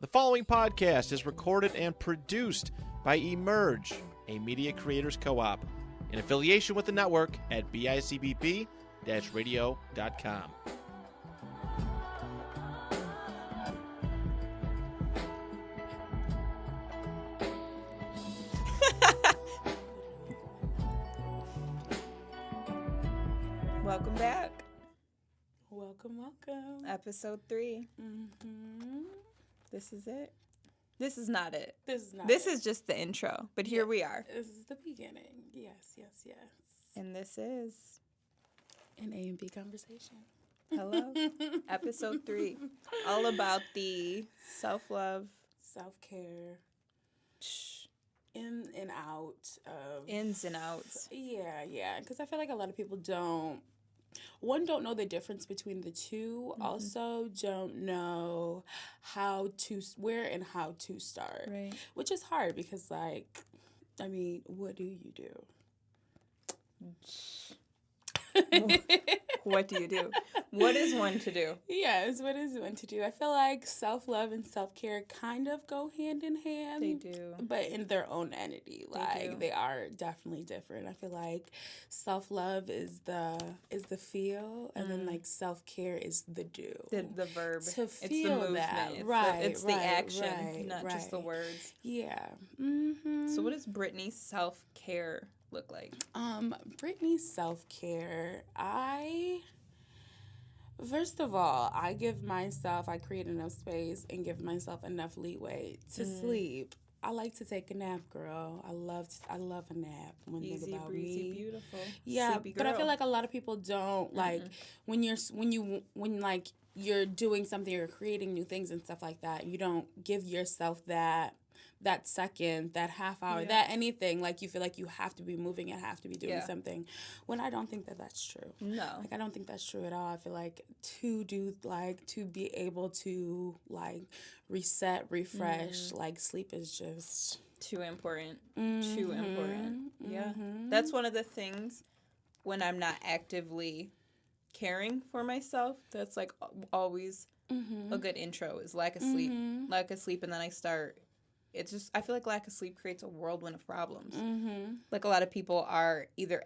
The following podcast is recorded and produced by Emerge, a media creators co-op, in affiliation with the network at bicbp-radio.com. Welcome back. Welcome. Episode 3. Mm-hmm. This is it. This is not it. This is just the intro, but here we are. This is the beginning. Yes. And this is An A&B Conversation. hello. Episode 3. All about the self-love, Self-care. In and out of... ins and outs. Yeah. Because I feel like a lot of people don't know the difference between the two. Mm-hmm. Also don't know where and how to start. Right. Which is hard because, what do you do? What do you do? What is one to do? Yes, what is one to do? I feel like self-love and self-care kind of go hand in hand. They do. But in their own entity. They are definitely different. I feel like self-love is the feel, and then self-care is the do. The verb. To it's the feel movement. that. It's the action, not just the words. Yeah. Mm-hmm. So what does Brittany's self-care look like? Brittany's self-care, first of all, I create enough space and give myself enough leeway to sleep. I like to take a nap, girl. I love a nap. One Easy, thing about breezy, me. beautiful. Yeah, Sleepy but I girl. feel like a lot of people don't when you're doing something or creating new things and stuff like that. You don't give yourself that second, that half hour, that anything. You feel like you have to be moving and have to be doing something. When I don't think that that's true. No. I don't think that's true at all. I feel like to be able to reset, refresh, sleep is just too important. Mm-hmm. Too important. Yeah. Mm-hmm. That's one of the things when I'm not actively caring for myself. That's always a good intro is lack of sleep. Lack of sleep, and then I start. It's just, I feel like lack of sleep creates a whirlwind of problems. Mm-hmm. A lot of people are either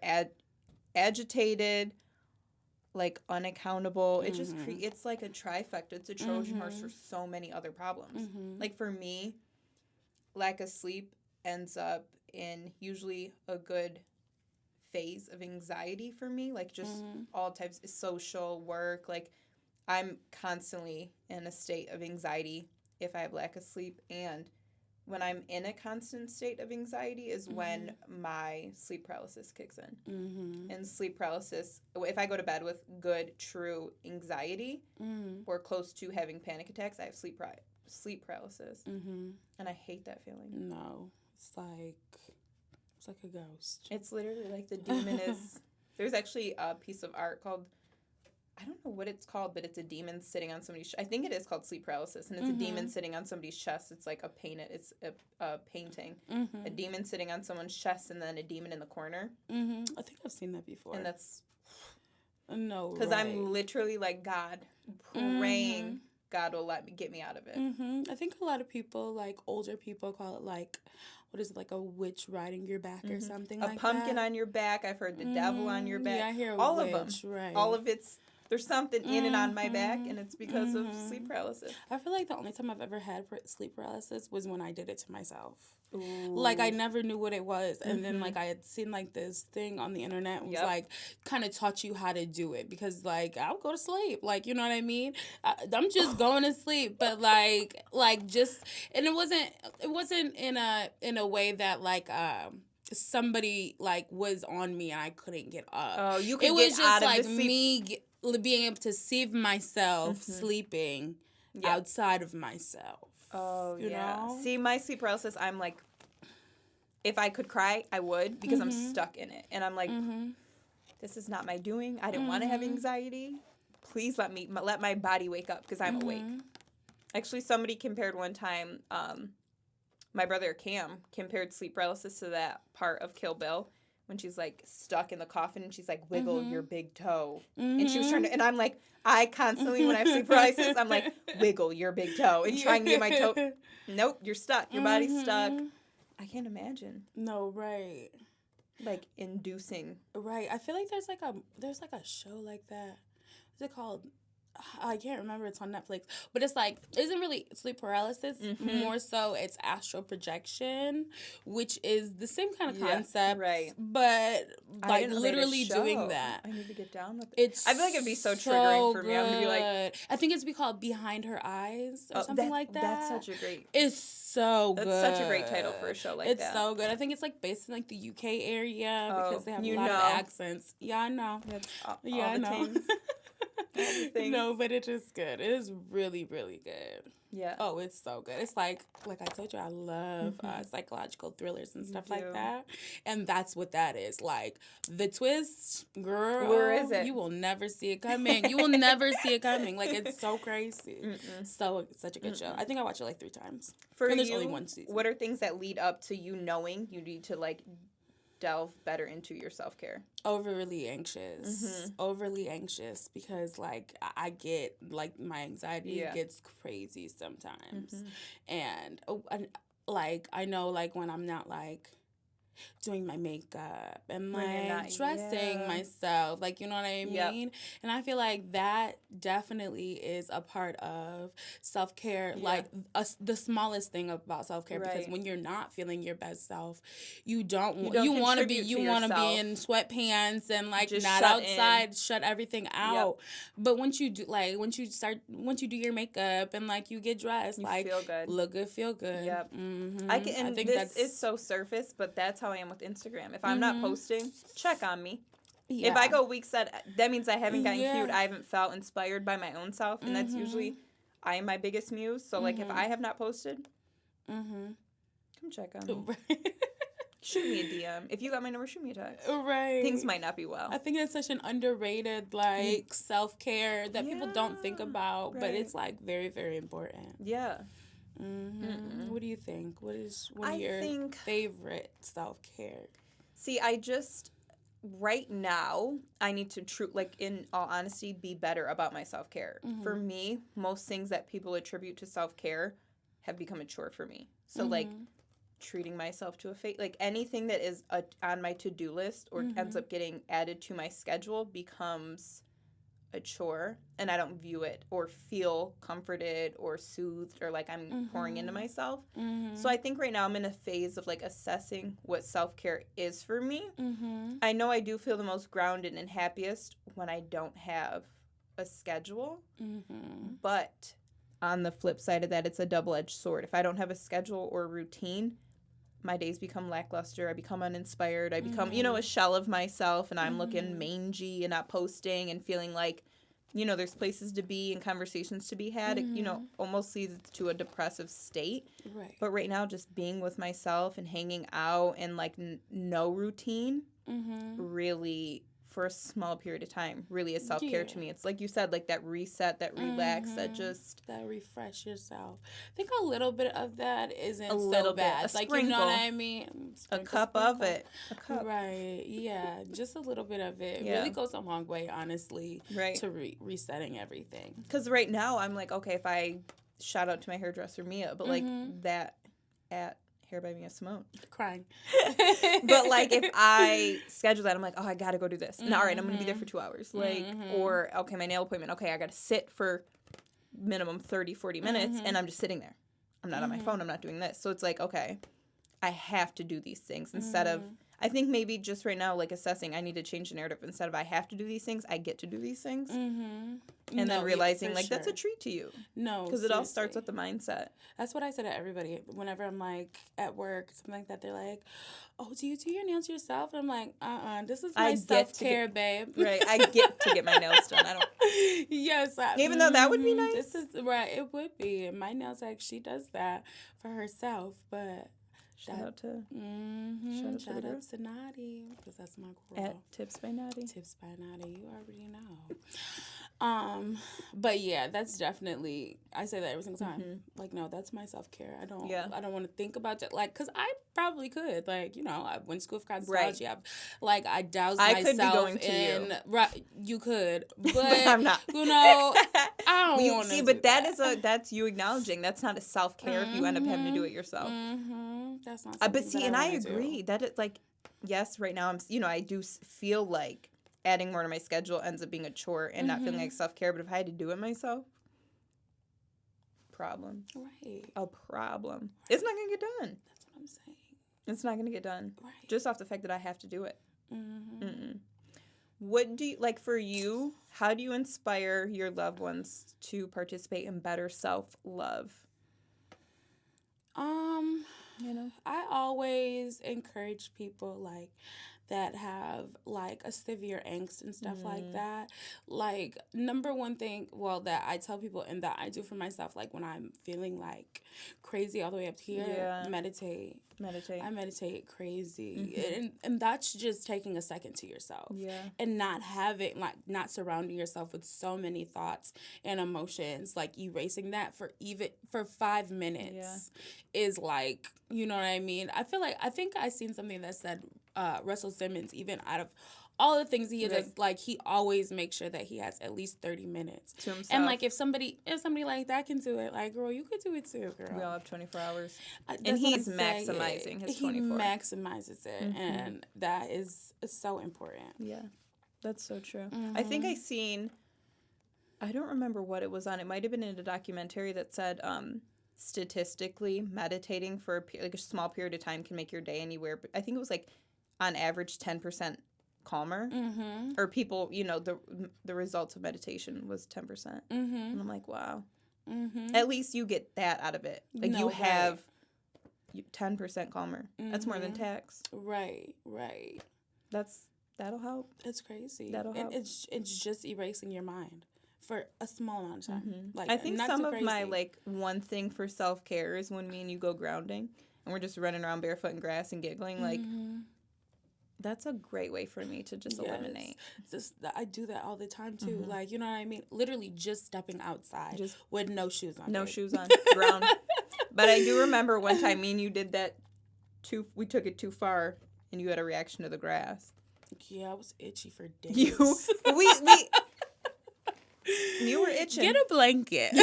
agitated, unaccountable. It just it's like a trifecta. It's a Trojan horse for so many other problems. Mm-hmm. For me, lack of sleep ends up in usually a good phase of anxiety for me. All types of social work. I'm constantly in a state of anxiety if I have lack of sleep, and when I'm in a constant state of anxiety is when my sleep paralysis kicks in. Mm-hmm. And sleep paralysis, if I go to bed with good, true anxiety or close to having panic attacks, I have sleep paralysis. Mm-hmm. And I hate that feeling. No, it's like a ghost. It's literally the demon is... There's actually a piece of art called... I don't know what it's called, but it's a demon sitting on somebody's... I think it is called sleep paralysis, and it's a demon sitting on somebody's chest. It's a painting. A demon sitting on someone's chest, and then a demon in the corner. Mm-hmm. I think I've seen that before. And that's... No, because I'm literally God, praying God will get me out of it. Mm-hmm. I think a lot of people, older people, call it what is it, a witch riding your back or something like that? A pumpkin on your back. I've heard the devil on your back. Yeah, I hear all witch, of them. Right. All of it's... There's something in and on my back, and it's because of sleep paralysis. I feel like the only time I've ever had sleep paralysis was when I did it to myself. Ooh. I never knew what it was. And then, I had seen, this thing on the internet. It was, kind of taught you how to do it. Because, I'll go to sleep. You know what I mean? I'm just going to sleep. But, just... And it wasn't in a way that, somebody, was on me and I couldn't get up. Oh, you could get out of the sleep. Me... being able to see myself sleeping outside of myself. Oh, you know? See, my sleep paralysis, I'm if I could cry, I would, because I'm stuck in it. And I'm this is not my doing. I didn't want to have anxiety. Please let my body wake up, because I'm awake. Actually, somebody compared one time, my brother Cam compared sleep paralysis to that part of Kill Bill when she's like stuck in the coffin and she's like, wiggle your big toe. And she was trying to, and I'm like, I constantly, when I have sleep paralysis, I'm like, wiggle your big toe and trying to get my toe. Nope, you're stuck. Your body's stuck. I can't imagine. No, right. Like inducing. Right. I feel like there's like a show like that. What's it called? I can't remember. It's on Netflix, but it's like isn't really sleep paralysis. More so, it's astral projection, which is the same kind of concept, right? But like literally doing that. I need to get down with it. I feel like it'd be so triggering for me. I'm gonna be like, I think it's called Behind Her Eyes or something like that. That's such a great. It's so good. That's such a great title for a show like that. It's so good. I think it's like based in like the UK area because they have a lot of accents. Yeah, I know. I know. No, but it is good. It is really, really good. Yeah. Oh, it's so good. It's like I told you, I love psychological thrillers and stuff like that. And that's what that is. Like, the twist, girl. Where is it? You will never see it coming. You will never see it coming. Like, it's so crazy. So, it's such a good show. I think I watched it like 3 times. And there's only 1 season. What are things that lead up to you knowing you need to, like, delve better into your self-care? Overly anxious because like I get like my anxiety gets crazy sometimes, and like I know like when I'm not like doing my makeup and like dressing myself, like, you know what I mean? And I feel like that definitely is a part of self-care, like the smallest thing about self-care, because when you're not feeling your best self, you want to be in sweatpants and like just not outside, shut everything out. But once you do do your makeup and like you get dressed, you like feel good. Look good, feel good. I think this is so surface, but that's how I am with Instagram. If I'm not posting, check on me. If I go weeks that means I haven't gotten cute. I haven't felt inspired by my own self, and that's usually I am my biggest muse. So like if I have not posted, come check on me. Shoot me a DM. If you got my number, shoot me a text. Right. Things might not be well. I think it's such an underrated like self-care that people don't think about, but it's like very, very important. Yeah. What do you think? What is one of your favorite self-care? See, right now, I need to, in all honesty, be better about my self-care. For me, most things that people attribute to self-care have become a chore for me. So, like, treating myself to a fate, like, anything that is on my to-do list or ends up getting added to my schedule becomes a chore, and I don't view it or feel comforted or soothed or like I'm pouring into myself. So I think right now I'm in a phase of like assessing what self-care is for me. I know I do feel the most grounded and happiest when I don't have a schedule, but on the flip side of that, it's a double-edged sword. If I don't have a schedule or a routine, my days become lackluster. I become uninspired. I become, a shell of myself, and I'm looking mangy and not posting and feeling like, there's places to be and conversations to be had. It, almost leads to a depressive state. Right. But right now, just being with myself and hanging out and, like, no routine really, for a small period of time, really is self-care to me. It's like you said, like that reset, that relax, that refresh yourself. I think a little bit of that isn't a little so bad. Bit, like, you know what I mean? A cup of it. A cup. Right. Yeah. Just a little bit of it. Really goes a long way, honestly, to resetting everything. Because right now, I'm like, okay, if I shout out to my hairdresser, Mia, but like that at Hair by Mia Simone. Crying. But like if I schedule that, I'm like, oh, I gotta go do this. And all right, I'm gonna be there for 2 hours. Like, or okay, my nail appointment. Okay, I gotta sit for minimum 30, 40 minutes, and I'm just sitting there. I'm not on my phone. I'm not doing this. So it's like, okay, I have to do these things instead of, I think maybe just right now, like assessing, I need to change the narrative. Instead of I have to do these things, I get to do these things. And then realizing, like, that's a treat to you. No, because it all starts with the mindset. That's what I say to everybody. Whenever I'm, like, at work, something like that, they're like, oh, do you do your nails yourself? And I'm like, this is my self-care, babe. Right, I get to get my nails done. I don't. Yes. Even though that would be nice. This is, right, it would be. My nails, she does that for herself, but... Shout out to Nadi, because that's my girl. At Tips by Nadi. Tips by Nadi, you already know. But yeah, that's definitely, I say that every single time. Like, no, that's my self-care. I don't want to think about it. Like, because I probably could. Like, you know, I went to school for cosmetology. I doused I myself could be going to in. you. Right, you could. But, I'm not. You know, I don't want to. See, but that's you acknowledging. That's not a self-care if you end up having to do it yourself. That's not But see, that and I wanna agree do. that it's like, yes, right now I do feel like adding more to my schedule ends up being a chore and not feeling like self-care. But if I had to do it myself, problem. Right. A problem. It's not going to get done. That's what I'm saying. It's not going to get done. Right. Just off the fact that I have to do it. What do you, like for you, how do you inspire your loved ones to participate in better self-love? You know? I always encourage people like that have like a severe angst and stuff like that. Like, number one thing, that I tell people and that I do for myself, like when I'm feeling like crazy all the way up here, meditate. I meditate crazy. And that's just taking a second to yourself. Yeah. And not surrounding yourself with so many thoughts and emotions, like erasing that for 5 minutes is like, you know what I mean? I think I seen something that said Russell Simmons, even out of all the things he does, like he always makes sure that he has at least 30 minutes to himself. And like if somebody like that can do it, like, girl, you could do it too, girl. We all have 24 hours. And he's maximizing his 24. He maximizes it, and that is so important. Yeah, that's so true. I think I don't remember what it was on. It might have been in a documentary that said statistically meditating for a small period of time can make your day anywhere. But I think it was like on average 10% calmer, or people, the results of meditation was 10%, and I'm like, wow, at least you get that out of it. Like you have 10% calmer. That's more than tax. Right. That'll help. It's crazy. That'll help. It's just erasing your mind for a small amount of time. Like, I think some of my like one thing for self-care is when me and you go grounding and we're just running around barefoot in grass and giggling, like. That's a great way for me to just eliminate. I do that all the time too. Like, you know what I mean? Literally just stepping outside with no shoes on. No shoes on. Ground. But I do remember one time me and you did that we took it too far and you had a reaction to the grass. Yeah, I was itchy for days. You were itching. Get a blanket.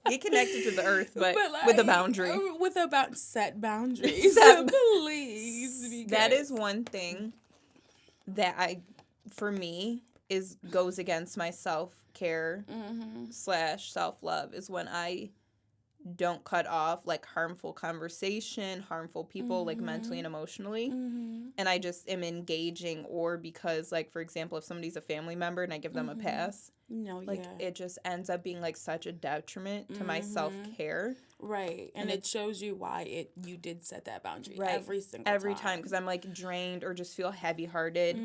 Get connected to the earth, but like, with a boundary. With about set boundaries. Please. That is one thing that for me, goes against my self-care / self-love is when I don't cut off like harmful conversation, harmful people, like mentally and emotionally. And I just am engaging, or because like, for example, if somebody's a family member and I give them a pass, it just ends up being like such a detriment to my self-care. Right. And it shows you why you did set that boundary every time. Because I'm like drained or just feel heavy-hearted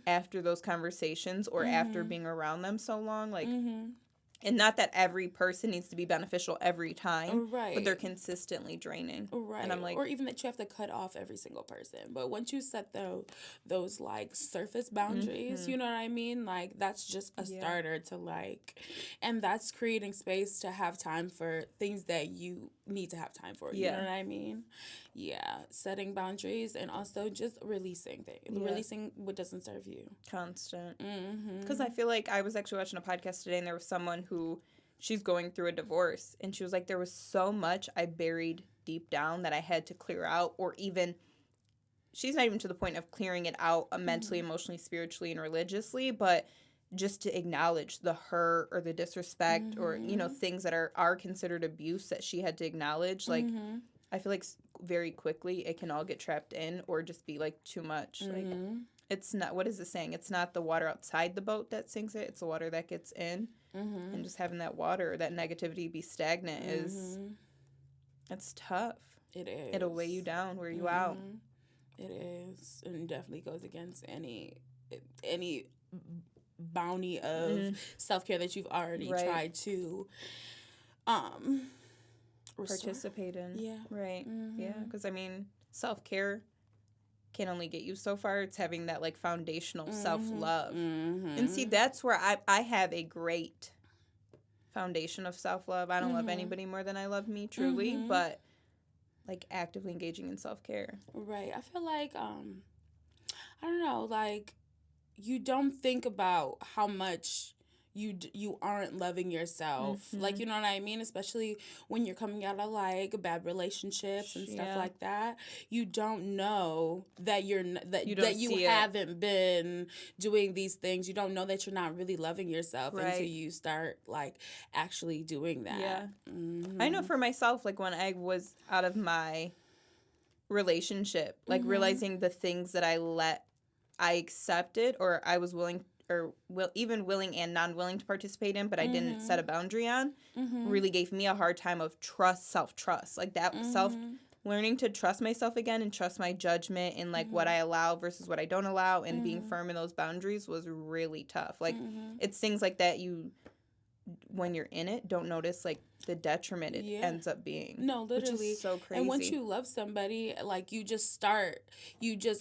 after those conversations or after being around them so long. Like, and not that every person needs to be beneficial every time, but they're consistently draining. Right. And I'm like, or even that you have to cut off every single person. But once you set those like surface boundaries, you know what I mean? Like that's just a starter to like, and that's creating space to have time for things that you need to have time for. You know what I mean? Yeah. Setting boundaries and also just releasing things. Releasing what doesn't serve you. Constant. Because I feel like I was actually watching a podcast today and there was someone who she's going through a divorce and she was like, there was so much I buried deep down that I had to clear out, or even she's not even to the point of clearing it out mentally, emotionally, spiritually, and religiously, but just to acknowledge the hurt or the disrespect or, things that are considered abuse that she had to acknowledge. Like, I feel like very quickly it can all get trapped in or just be like too much. Like, it's not, what is it saying? It's not the water outside the boat that sinks it. It's the water that gets in. And just having that water, that negativity be stagnant it's tough. It is. It'll weigh you down, wear you out. It is. And definitely goes against any bounty of self-care that you've already tried to participate in. Yeah. Right. Yeah. Because, I mean, self-care can only get you so far. It's having that like foundational self-love. And see, that's where I have a great foundation of self-love. I don't love anybody more than I love me, truly, but like actively engaging in self-care. Right. I feel like I don't know, like you don't think about how much you aren't loving yourself. Like, you know what I mean? Especially when you're coming out of like bad relationships and stuff like that. You don't know that you haven't been doing these things. You don't know that you're not really loving yourself until you start like actually doing that. Yeah. I know for myself, like when I was out of my relationship, like realizing the things that I accepted or I was willing or even willing and non-willing to participate in, but I didn't set a boundary on, really gave me a hard time of self-trust. Like that learning to trust myself again and trust my judgment and like what I allow versus what I don't allow and being firm in those boundaries was really tough. Like it's things like that when you're in it, don't notice like the detriment it ends up being. No, literally. Which is so crazy. And once you love somebody, like you just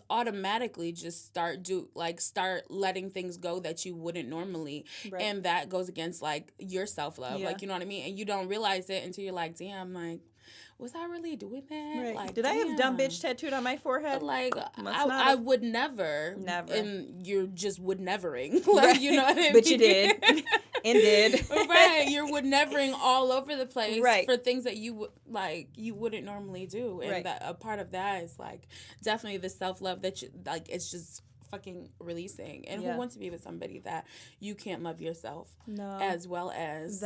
automatically start letting things go that you wouldn't normally. Right. And that goes against like your self-love. Like, you know what I mean? And you don't realize it until you're like, damn, like, was I really doing that? Right. Like, did I have dumb bitch tattooed on my forehead? Like, I would never. Never. And you're just would nevering. Like, you know what I mean? But you did. And did. Right. You're would nevering all over the place right. for things that you wouldn't normally do. And that a part of that is like definitely the self-love that you like it's just fucking releasing. And who wants to be with somebody that you can't love yourself as well as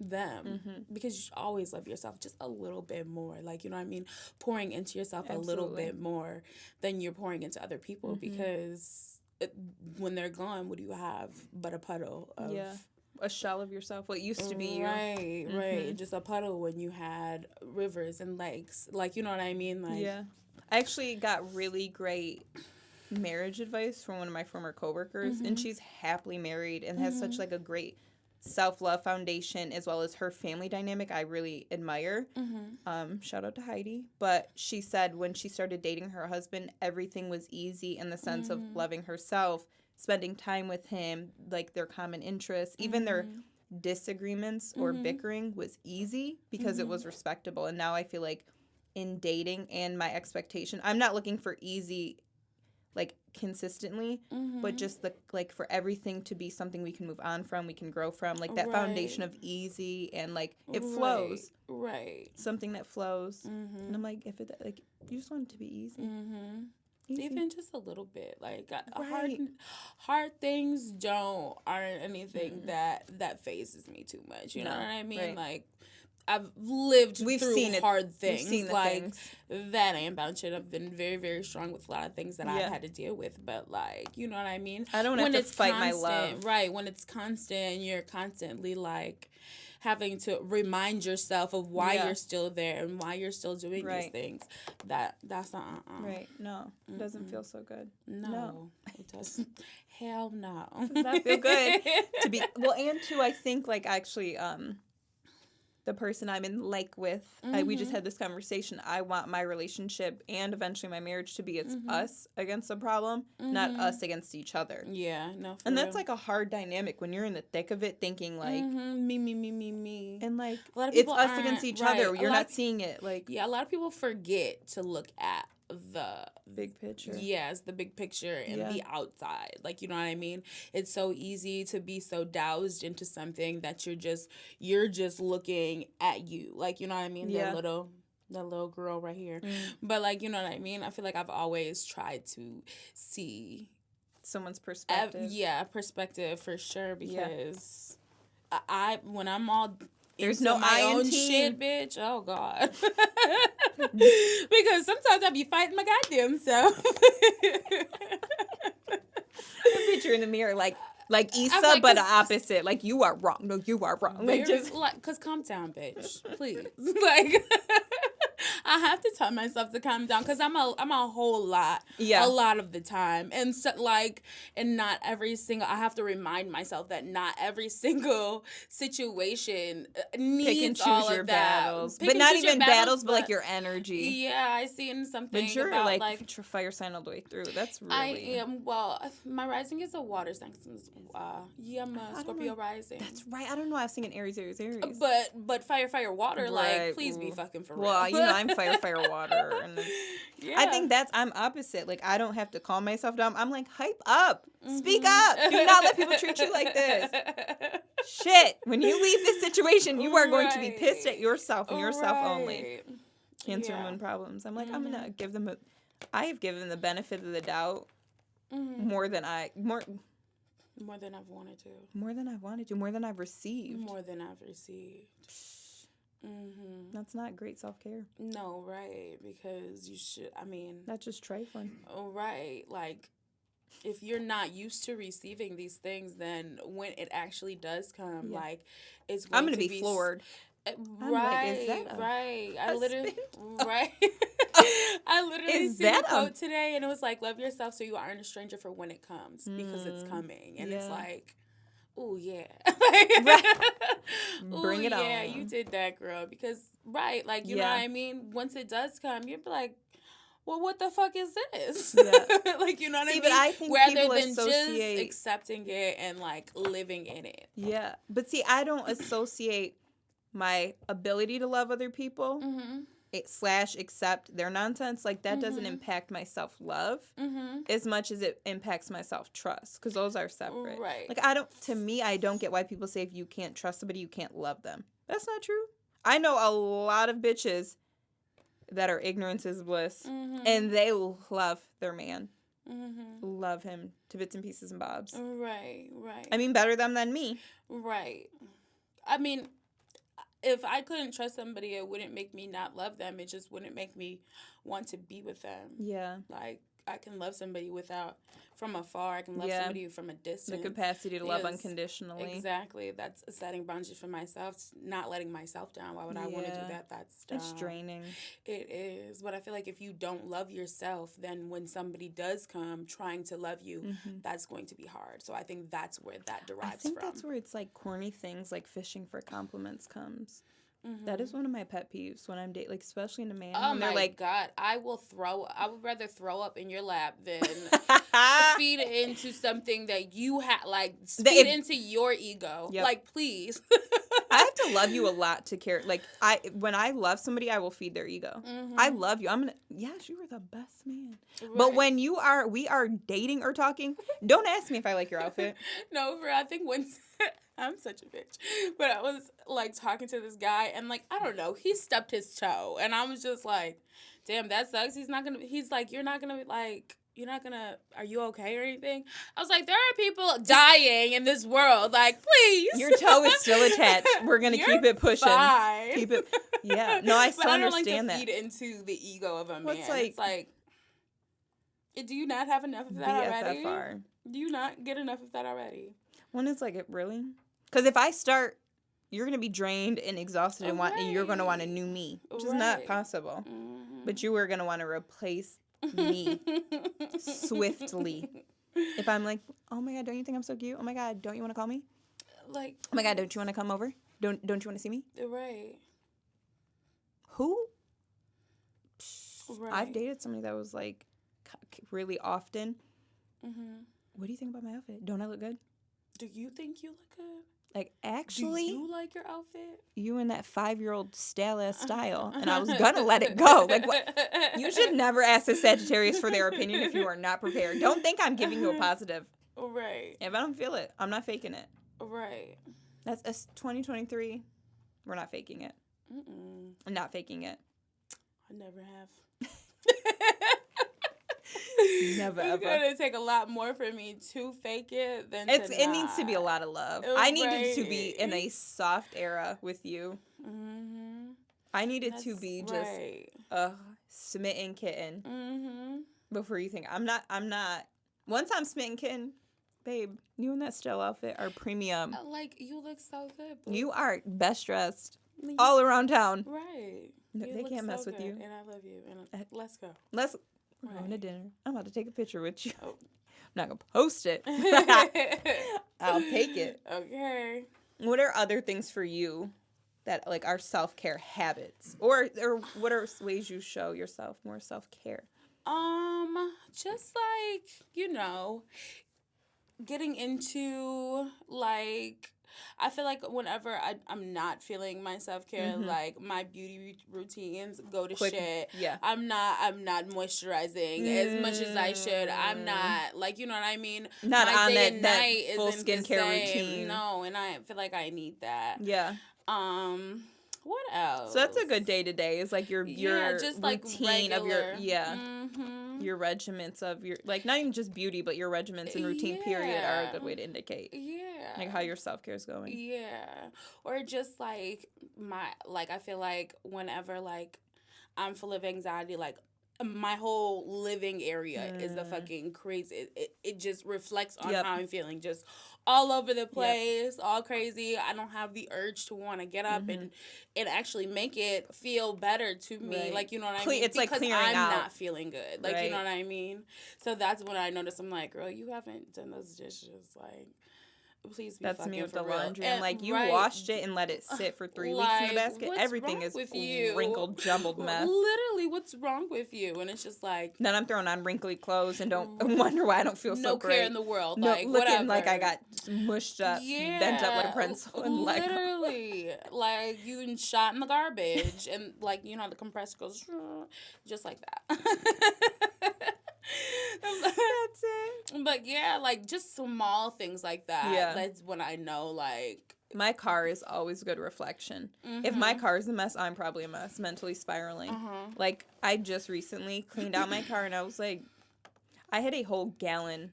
them because you should always love yourself just a little bit more, like, you know what I mean, pouring into yourself a little bit more than you're pouring into other people because when they're gone, what do you have but a puddle of a shell of yourself, what used to be you. Right, just a puddle when you had rivers and lakes, like, you know what I mean, like I actually got really great marriage advice from one of my former coworkers, and she's happily married and has such like a great self-love foundation as well as her family dynamic I really admire. Shout out to Heidi. But she said when she started dating her husband, everything was easy in the sense of loving herself, spending time with him, like their common interests, even their disagreements or bickering was easy because it was respectable. And now I feel like in dating and my expectation, I'm not looking for easy like consistently, but just the like for everything to be something we can move on from, we can grow from, like that foundation of easy and like it flows, something that flows. And I'm like, if it like you just want it to be easy. Even just a little bit, like hard things aren't anything that phases me too much. You know what I mean? Like I've lived through hard things. We've seen like that A&B shit. I've been very, very strong with a lot of things that I've had to deal with. But like, you know what I mean? I don't have to fight my love. Right. When it's constant, you're constantly like having to remind yourself of why you're still there and why you're still doing these things. That's not right. No, it doesn't feel so good. No, it doesn't. Hell no. It does not feel good to be and too. I think like actually the person I'm in like with, we just had this conversation. I want my relationship and eventually my marriage to be us against the problem, not us against each other. Yeah, no. And that's like a hard dynamic when you're in the thick of it, thinking like me, and like a lot of it's us against each other. You're not seeing it. Like a lot of people forget to look at the big picture. Yes, the big picture and the outside. Like, you know what I mean? It's so easy to be so doused into something that you're just looking at you. Like, you know what I mean? That little girl right here. But like, you know what I mean? I feel like I've always tried to see someone's perspective. Perspective for sure, because when I'm all there's no my own shit, bitch. Oh God. Because sometimes I be fighting my goddamn self. I picture in the mirror like Issa, like, but the opposite. Like, you are wrong. No, you are wrong. Like, just like, cause calm down, bitch. Please. Like, I have to tell myself to calm down because I'm a whole lot. Yeah. A lot of the time. And so, like, and not every single, I have to remind myself that not every single situation needs Pick and choose all your of that. battles. Pick But and not choose your even battles, but like your energy. Yeah, I see in something But you're about like fire sign all the way through. That's really. I am, well, my rising is a water sign. Yeah, I'm a Scorpio rising. That's right. I don't know. I was thinking Aries. But fire, water, right. like, please be fucking for real. Well, you know, I'm fire, water. And yeah. I think I'm opposite. Like, I don't have to calm myself down. I'm like, hype up. Speak up. Do not let people treat you like this. Shit. When you leave this situation, you are going to be pissed at yourself and yourself only. Cancer moon problems. I'm like, I'm going to give them I have given the benefit of the doubt more than I've wanted to. More than I've received. That's not great self-care. No, right, because you should, I mean. That's just trifling. Oh, right, like, if you're not used to receiving these things, then when it actually does come, like, it's going I'm going to be floored. Right. I literally seen a quote today, and it was like, love yourself so you aren't a stranger for when it comes, because it's coming. And it's like, oh, yeah. Bring it on. Yeah, you did that, girl. Because, right, like, you know what I mean? Once it does come, you'll be like, well, what the fuck is this? Yeah. Like, you know what I mean? But I think rather people than associate... just accepting it and, like, living in it. Yeah. But see, I don't associate my ability to love other people / accept their nonsense. Like, that doesn't impact my self-love as much as it impacts my self-trust, because those are separate. Right. Like, I don't get why people say if you can't trust somebody, you can't love them. That's not true. I know a lot of bitches that are ignorance is bliss, and they love their man. Love him to bits and pieces and bobs. Right. I mean, better them than me. Right. I mean, if I couldn't trust somebody, it wouldn't make me not love them. It just wouldn't make me want to be with them. Yeah. Like, I can love somebody from afar. I can love somebody from a distance. The capacity to love unconditionally. Exactly. That's setting boundaries for myself, not letting myself down. Why would I want to do that? That's dumb. It's draining. It is. But I feel like if you don't love yourself, then when somebody does come trying to love you, that's going to be hard. So I think that's where that derives from. I think that's where it's like corny things like fishing for compliments comes. That is one of my pet peeves when I'm dating, like, especially in a man. Oh my God, I would rather throw up in your lap than feed into something that you feed into your ego. Yep. Like, please. I have to love you a lot to care. Like, when I love somebody, I will feed their ego. I love you. Yes, you are the best man. Right. But when we are dating or talking, don't ask me if I like your outfit. No, I think I'm such a bitch. But I was, like, talking to this guy, and, like, I don't know, he stubbed his toe. And I was just like, damn, that sucks. He's like, are you okay or anything? I was like, there are people dying in this world. Like, please. Your toe is still attached. We're going to keep it pushing. Fine. Keep it. Yeah. No, I still understand that. I don't like to feed into the ego of a man. It's like, do you not have enough of that already? Do you not get enough of that already? When it's like, really? Because if I start, you're going to be drained and exhausted and you're going to want a new me, which is not possible. But you are going to want to replace me swiftly. If I'm like, oh my God, don't you think I'm so cute? Oh my God, don't you want to call me? Like, oh my God, don't you want to come over? Don't you want to see me? Right. Who? Right. I've dated somebody that was like really often. What do you think about my outfit? Don't I look good? Do you think you look good? Like, actually, do you like your outfit? You in that 5-year-old stale-ass style, and I was gonna let it go. Like, what? You should never ask a Sagittarius for their opinion if you are not prepared. Don't think I'm giving you a positive. Right. If I don't feel it, I'm not faking it. Right. That's 2023. We're not faking it. I'm not faking it. I never have. Never it's ever. It's gonna take a lot more for me to fake it than it needs to be a lot of love. I needed to be in a soft era with you. I needed to be just a smitten kitten. Before you think I'm not. Once I'm smitten kitten, babe, you in that style outfit are premium. Like, you look so good. Boo. You are best dressed all around town. Right. No, they can't mess with you. And I love you. And let's go. We're going to dinner. I'm about to take a picture with you. Oh. I'm not going to post it. I'll take it. Okay. What are other things for you that, like, are self-care habits? Or what are ways you show yourself more self-care? Just like, you know, getting into, like, I feel like whenever I'm not feeling my self-care, like, my beauty routines go to shit. Yeah. I'm not moisturizing as much as I should. I'm not, like, you know what I mean? Not my on day that, and that night full isn't skincare the same. routine. No, and I feel like I need that. Yeah. What else? So that's a good day-to-day. Is like your just routine like of your mm-hmm. your regiments of your, like, not even just beauty, but your regiments and routine period are a good way to indicate. Yeah. Like how your self-care is going. Yeah. Or just like I feel like whenever like I'm full of anxiety, like my whole living area is the fucking crazy. It just reflects on how I'm feeling, just all over the place, all crazy. I don't have the urge to want to get up and actually make it feel better to me. Like, you know what I mean? It's because like clearing I'm out. not feeling good. Like, you know what I mean? So that's when I notice, I'm like, girl, you haven't done those dishes. Like, please be That's me with the real. laundry. And, I'm like, you washed it and let it sit for 3 weeks in the basket. Everything is wrinkled, jumbled mess. Literally, what's wrong with you? And it's just like... Then I'm throwing on wrinkly clothes and don't wonder why I don't feel so great. No care in the world. No, like, looking whatever. like I got mushed up, bent up like a pencil and literally. Like, you been shot in the garbage. And, like, you know, the compressor goes... just like that. That's it. But yeah, like just small things like that. Yeah. That's when I know, like, my car is always a good reflection. If my car is a mess, I'm probably a mess, mentally spiraling. Like, I just recently cleaned out my car and I was like, I had a whole gallon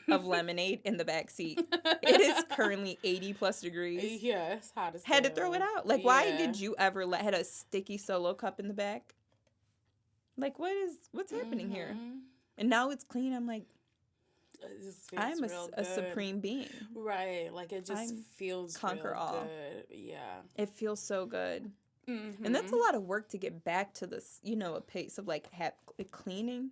of lemonade in the back seat. It is currently 80 plus degrees. Yeah, it's hot as Had to throw it out. Like, why did you ever had a sticky Solo cup in the back? Like, what's happening here? And now it's clean. I'm like, I'm a supreme being. Right. Like, it just feels conquer real all. good. Yeah. It feels so good. And that's a lot of work to get back to this, you know, a pace of, like, cleaning.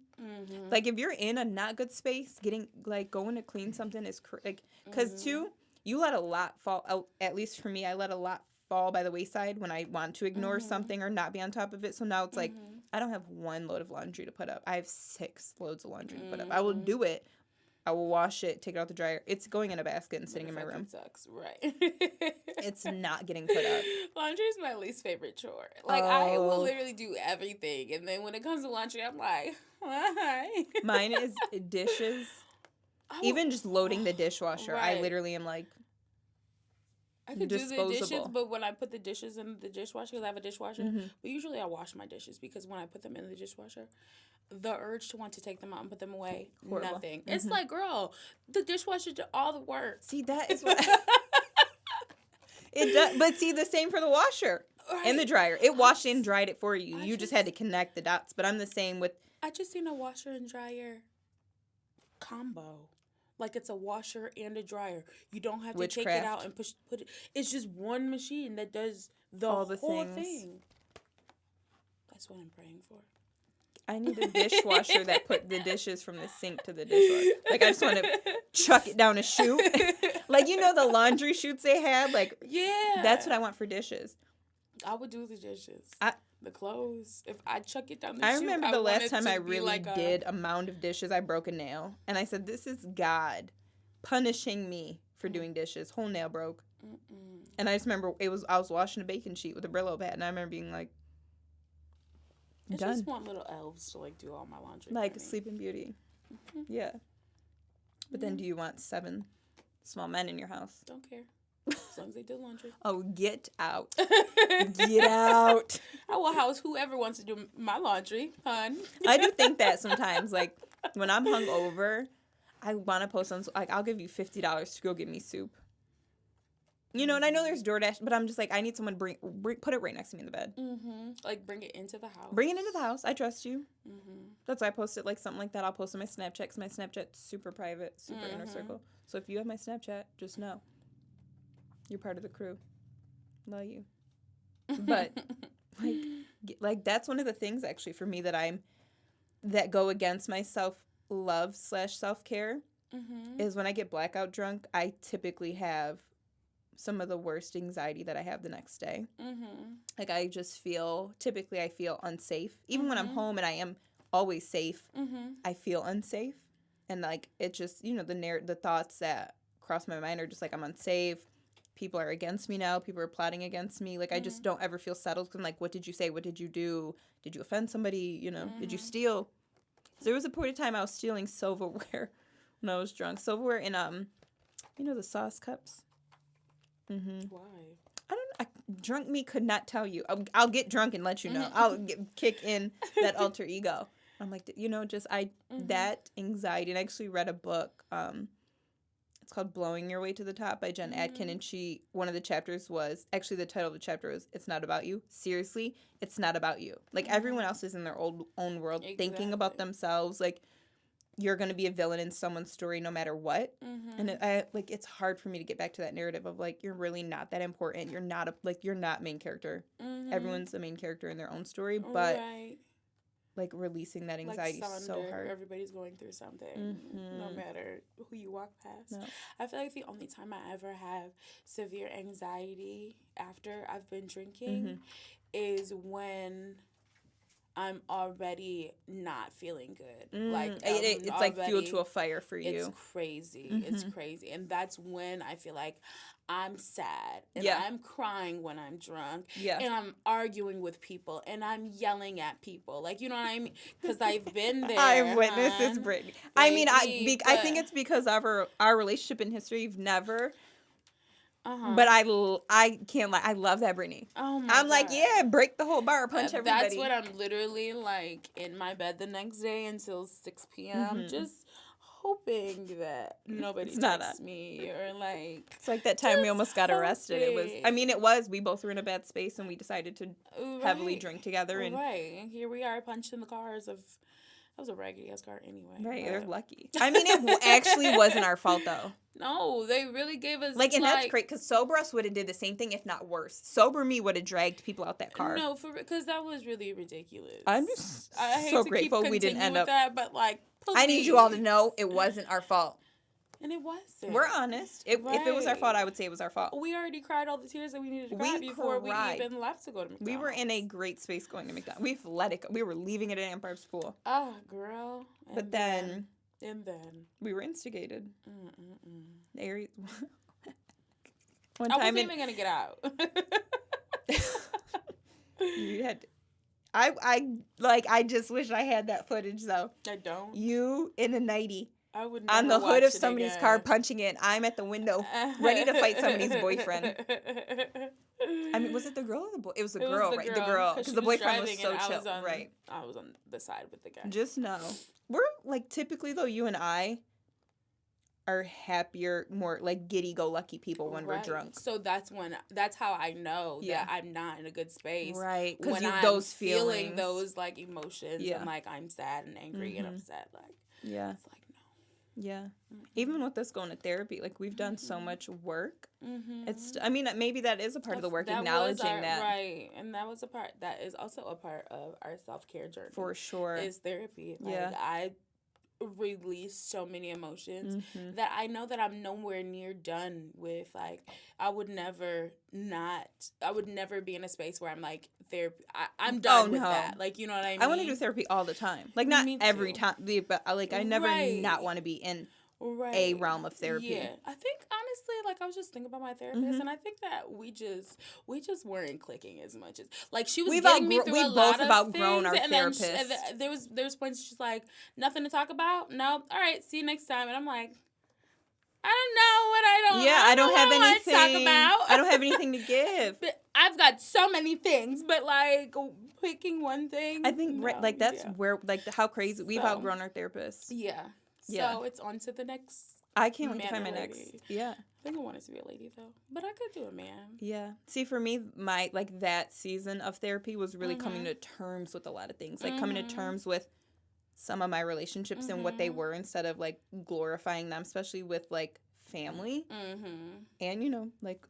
Like, if you're in a not good space, going to clean something is, like, because, too, you let a lot fall, at least for me, I let a lot fall by the wayside when I want to ignore something or not be on top of it. So now it's like, I don't have one load of laundry to put up. I have 6 loads of laundry to put up. I will do it. I will wash it, take it out the dryer. It's going in a basket and sitting in my room. Sucks, right? It's not getting put up. Laundry is my least favorite chore. Like, I will literally do everything, and then when it comes to laundry, I'm like, why? Mine is dishes. Even just loading the dishwasher, right. I literally am like, I could do the dishes, but when I put the dishes in the dishwasher, because I have a dishwasher, but usually I wash my dishes, because when I put them in the dishwasher, the urge to want to take them out and put them away, nothing. It's like, girl, the dishwasher did all the work. See, that is what... It does, but see, the same for the washer and the dryer. It washed and dried it for you. You just had to connect the dots, but I'm the same with... I just seen a washer and dryer combo. Like, it's a washer and a dryer. You don't have to take it out and put it. It's just one machine that does whole thing. That's what I'm praying for. I need a dishwasher that put the dishes from the sink to the dishwasher. Like, I just want to chuck it down a chute. Like, you know the laundry chutes they had? Like, yeah. That's what I want for dishes. I would do the dishes. The clothes. If I chuck it down the chute, I remember the last time I really did a mound of dishes, I broke a nail. And I said, this is God punishing me for doing dishes. Whole nail broke. And I just remember I was washing a baking sheet with a Brillo pad, and I remember being like, I done. just want little elves to, like, do all my laundry. Like Sleeping Beauty. Yeah. But then do you want 7 small men in your house? Don't care. As long as they do laundry. Oh, get out. Get out. I will house whoever wants to do my laundry, hon. I do think that sometimes. Like, when I'm hungover, I want to post on, like, I'll give you $50 to go get me soup. You know, and I know there's DoorDash, but I'm just like, I need someone to put it right next to me in the bed. Like, bring it into the house. Bring it into the house. I trust you. That's why I posted, like, something like that. I'll post on my Snapchat, because my Snapchat's super private, super inner circle. So if you have my Snapchat, just know. You're part of the crew. Love you. But Like that's one of the things actually for me that go against my self-love / self-care is when I get blackout drunk, I typically have some of the worst anxiety that I have the next day. Like I feel unsafe. Even when I'm home and I am always safe, I feel unsafe. And like it just, the thoughts that cross my mind are just like I'm unsafe. People are against me now. People are plotting against me. Like I just don't ever feel settled. 'Cause I'm like, what did you say? What did you do? Did you offend somebody? Did you steal? So there was a point of time I was stealing silverware when I was drunk. Silverware in the sauce cups. Why? I don't know. Drunk me could not tell you. I'll get drunk and let you know. I'll kick in that alter ego. I'm like, that anxiety. And I actually read a book. It's called Blowing Your Way to the Top by Jen Atkin. And one of the chapters was, actually the title of the chapter was, It's Not About You. Seriously, it's not about you. Like everyone else is in their own world thinking about themselves. Like you're going to be a villain in someone's story no matter what. And it's hard for me to get back to that narrative of like, you're really not that important. You're not main character. Everyone's the main character in their own story. But like releasing that anxiety is so hard. Everybody's going through something, no matter who you walk past. No. I feel like the only time I ever have severe anxiety after I've been drinking is when I'm already not feeling good. Like it's like fuel to a fire for you. It's crazy. It's crazy. And that's when I feel like I'm sad and I'm crying when I'm drunk and I'm arguing with people and I'm yelling at people. Like, you know what I mean? Because I've been there. I've witnessed this, Brittany. I mean, I think it's because of our relationship in history. You've never... But I can't lie. I love that, Brittany. Oh my I'm God. like, yeah, break the whole bar, punch everybody. That's what I'm literally like in my bed the next day until 6 p.m. Just hoping that nobody texts me or like. It's like that time we almost got arrested. It was. We both were in a bad space and we decided to heavily drink together. And and here we are punching the cars of. That was a raggedy ass car anyway. Right, they're lucky. I mean, it actually wasn't our fault though. No, they really gave us and that's great because sober us would have did the same thing if not worse. Sober me would have dragged people out that car. No, because that was really ridiculous. I'm just I hate so to grateful keep we didn't end up. That, but like, please. I need you all to know it wasn't our fault. And it wasn't. We're honest. If it was our fault, I would say it was our fault. We already cried all the tears that we needed to cry before we even left to go to McDonald's. We were in a great space going to McDonald's. We've let it go. We were leaving it at Empire's Pool. Oh, girl. But then... And then... We were instigated. One time I wasn't even going to get out. You had... I just wish I had that footage, though. I don't. You in a nightie. I would on the hood of somebody's car punching it. I'm at the window ready to fight somebody's boyfriend. I mean, was it the girl or the boy? It was the girl, right? The girl. Because the boyfriend was so chill. Right. I was on the side with the guy. Just know. We're, like, typically, though, you and I are happier, more, like, giddy-go-lucky people when we're drunk. So that's how I know that I'm not in a good space. Right. Because I'm those feeling those, like, emotions and, like, I'm sad and angry and upset. Like, it's like, yeah. Even with us going to therapy, like we've done so much work. Maybe that is a part of the work, acknowledging that. Right. And that is also a part of our self-care journey. For sure. Is therapy. Like, I release so many emotions that I know that I'm nowhere near done with. Like, I would never be in a space where I'm like, therapy. I'm done with that. Like, you know what I mean? I want to do therapy all the time. Like, not every time, but like, I never not want to be in a realm of therapy. Yeah. I think, honestly, like, I was just thinking about my therapist, and I think that we just weren't clicking as much as, like, she was getting me through a lot of outgrown things, our and therapist. then there was points she's like, nothing to talk about? No? All right, see you next time. And I'm like, I don't have anything to talk about. I don't have anything to give. But I've got so many things, but like picking one thing. I think that's where how crazy we've outgrown our therapists. Yeah. So it's on to the next. I can't wait to find my next. Yeah. I think I want it to be a lady though, but I could do a man. Yeah. See, for me, my that season of therapy was really coming to terms with a lot of things, like coming to terms with some of my relationships and what they were instead of like glorifying them, especially with like family and like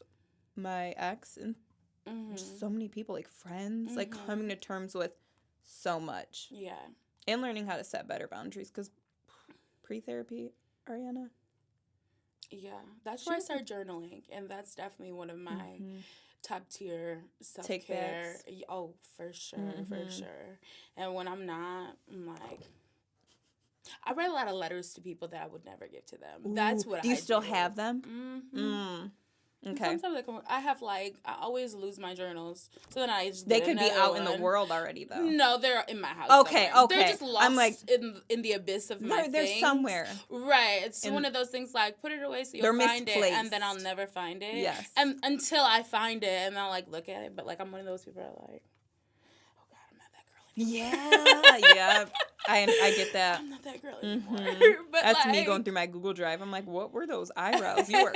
my ex and just so many people, like friends, like coming to terms with so much. Yeah. And learning how to set better boundaries, because pre-therapy, Ariana. Yeah, that's where I start journaling, and that's definitely one of my top tier self-care. Oh, for sure, for sure. And when I'm not, I'm like, I write a lot of letters to people that I would never give to them. Ooh, that's what I do. Do you still have them? Okay. Sometimes I have I always lose my journals, so then I just they could be out in the world already though. No, they're in my house. Okay, somewhere. okay. They're just lost I'm like, in the abyss of my they're things. somewhere. Right. It's one of those things like put it away so you'll find misplaced. it, and then I'll never find it. Yes. And until I find it, and I'll look at it, but I'm one of those people that are like, oh God, I'm not that girl anymore. Yeah. I get that. I'm not that girl anymore. But that's me going through my Google Drive. I'm like, what were those eyebrows? You were.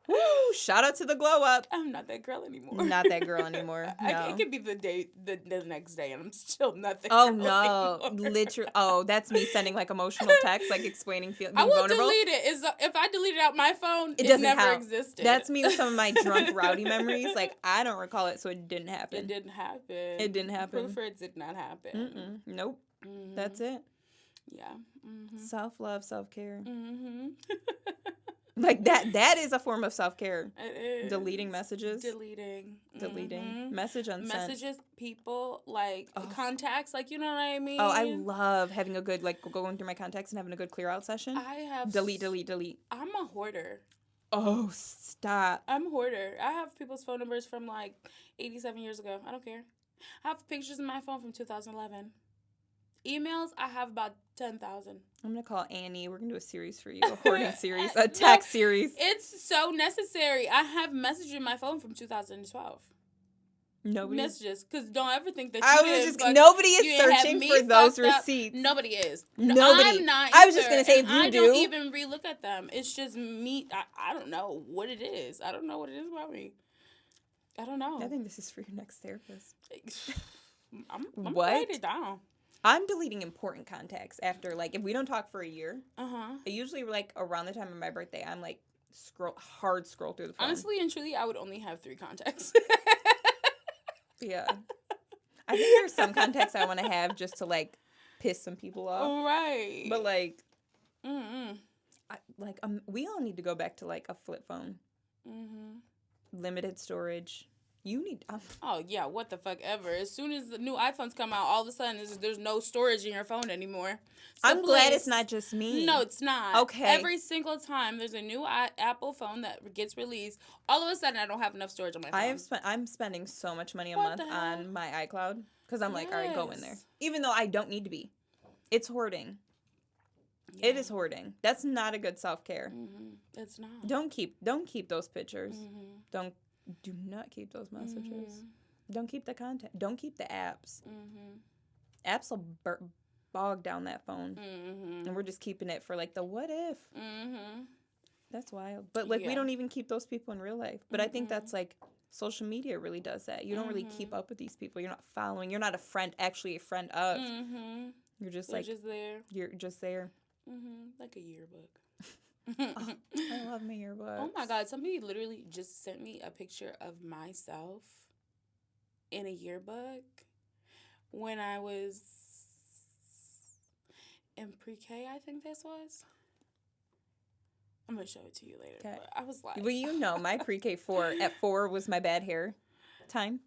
Woo! Shout out to the glow up. I'm not that girl anymore. Not that girl anymore. No. It could be the next day, and I'm still not that girl anymore. Literally. Oh, that's me sending emotional text, explaining feeling. I will vulnerable. delete it. If I delete it out my phone, it never count. existed. That's me with some of my drunk rowdy memories. I don't recall it, so it didn't happen. It didn't happen. It didn't happen. Proof for it did not happen. Nope. That's it. Yeah. Self-love, self-care. That is a form of self-care. It is. Deleting messages. Deleting. Message unsent. Messages, people, contacts, you know what I mean? Oh, I love having a good, going through my contacts and having a good clear out session. I have... Delete. I'm a hoarder. Oh, stop. I'm a hoarder. I have people's phone numbers from, 87 years ago. I don't care. I have pictures in my phone from 2011. Emails, I have about 10,000. I'm going to call Annie. We're going to do a series for you, a hoarding series, a text series. It's so necessary. I have messages in my phone from 2012. Nobody messages, because don't ever think that nobody is searching for those receipts. Nobody is. Nobody. I'm not. I was just going to say, if you I don't even relook at them. It's just me. I don't know what it is. I don't know what it is about me. I don't know. I think this is for your next therapist. I'm write it down. I'm deleting important contacts after, if we don't talk for a year. Usually, around the time of my birthday, I'm, scroll through the phone. Honestly and truly, I would only have 3 contacts. Yeah. I think there's some contacts I want to have just to, piss some people off. Right. But, we all need to go back to, a flip phone. Limited storage. You need... Oh, yeah, what the fuck ever. As soon as the new iPhones come out, all of a sudden, there's no storage in your phone anymore. So I'm glad it's not just me. No, it's not. Okay. Every single time there's a new Apple phone that gets released, all of a sudden, I don't have enough storage on my phone. I'm spending so much money a month on my iCloud, because I'm all right, go in there. Even though I don't need to be. It's hoarding. Yeah. It is hoarding. That's not a good self-care. It's not. Don't keep those pictures. Do not keep those messages. Don't keep the content. Don't keep the apps. Apps will bog down that phone. And we're just keeping it for the what if. That's wild. But we don't even keep those people in real life. But I think that's social media really does that. You don't really keep up with these people. You're not following. You're not a friend of. You're just just there. You're just there. Like a yearbook. Oh, I love my yearbook. Oh my God, somebody literally just sent me a picture of myself in a yearbook when I was in pre-K, I think this was. I'm going to show it to you later. Okay. But I was like... Well, my pre-K 4, at 4 was my bad hair time.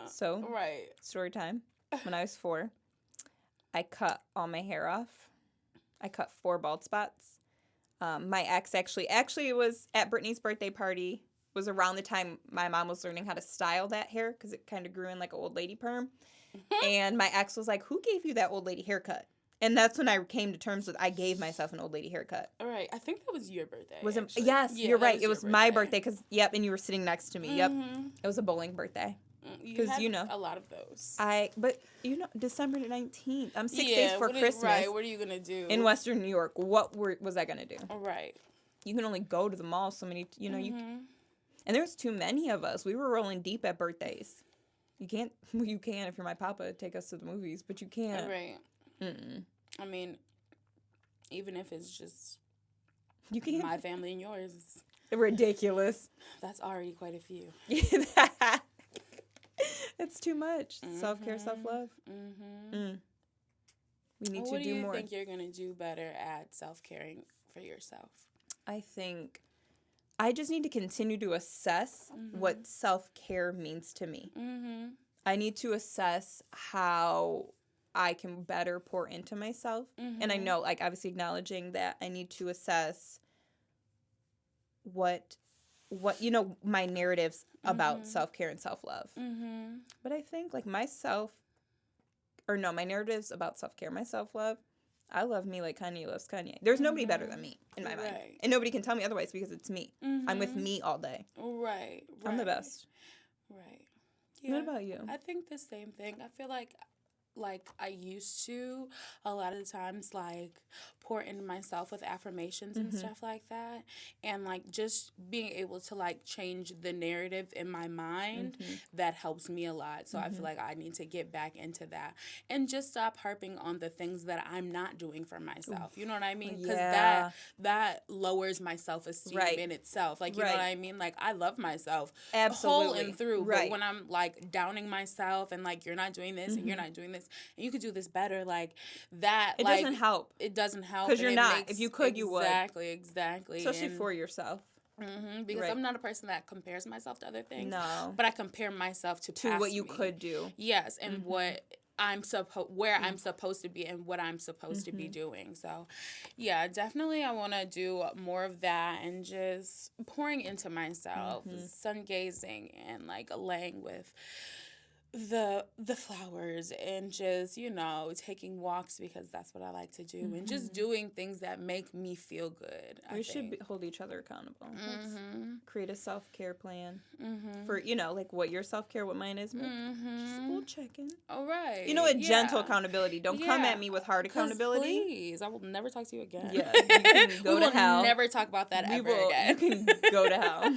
So, right. Story time. When I was 4, I cut all my hair off. I cut 4 bald spots. My ex actually it was at Brittany's birthday party, was around the time my mom was learning how to style that hair, because it kind of grew in like an old lady perm. And my ex was like, who gave you that old lady haircut? And that's when I came to terms with I gave myself an old lady haircut. All right. I think that was your birthday. Yes, yeah, you're right. It was my birthday because, and you were sitting next to me. Yep. It was a bowling birthday. Because a lot of those. December 19th. I'm 6 days before Christmas. Right. What are you gonna do in Western New York? What was I gonna do? Right. You can only go to the mall so many. And there's too many of us. We were rolling deep at birthdays. You can't. Well, you can if you're my papa. Take us to the movies, but you can't. Right. I mean, even if it's just you can't. My family and yours. Ridiculous. That's already quite a few. It's too much. Self-care, self-love. We need to do more. What do you think you're going to do better at self-caring for yourself? I think I just need to continue to assess what self-care means to me. I need to assess how I can better pour into myself. And I know, like, obviously acknowledging that I need to assess what my narratives about self-care and self-love. But I think, like, my narratives about self-care, my self-love, I love me like Kanye loves Kanye. There's nobody better than me in my mind. And nobody can tell me otherwise because it's me. I'm with me all day. Right. I'm the best. Right. Yeah. What about you? I think the same thing. I feel like I used to a lot of the times, like, pour into myself with affirmations and stuff like that, and like just being able to like change the narrative in my mind, that helps me a lot. So I feel like I need to get back into that and just stop harping on the things that I'm not doing for myself. You know what I mean? Because that lowers my self-esteem in itself. Like, you know what I mean? Like, I love myself whole and through, but when I'm like downing myself and like, you're not doing this and you're not doing this and you could do this better, like that, it like, doesn't help. It doesn't help because you're not. If you could, you would. Exactly. Especially for yourself. Because I'm not a person that compares myself to other things. No. But I compare myself to what you could do. Yes, and what I'm where I'm supposed to be and what I'm supposed to be doing. So, yeah, definitely I want to do more of that and just pouring into myself, sun gazing and like laying with the flowers and just, you know, taking walks because that's what I like to do and just doing things that make me feel good. We should hold each other accountable. Let's create a self-care plan for, you know, like what your self-care, what mine is. Just a little check-in. All right. You know, a gentle accountability. Don't come at me with hard accountability. Please, I will never talk to you again. Yeah, you can go to hell. We will never talk about that ever again. You can go to hell.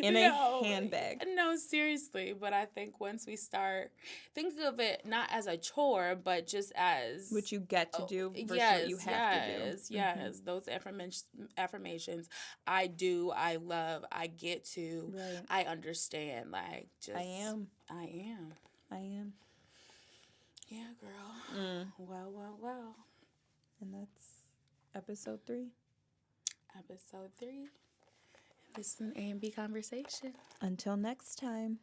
In a handbag. No, seriously. But I think once we start, think of it not as a chore, but just as what you get to do versus what you have to do. Yes, those affirmations. I do, I love, I get to, I understand. Like, just I am. Yeah, girl. Well. And that's episode 3. This is an A&B Conversation. Until next time.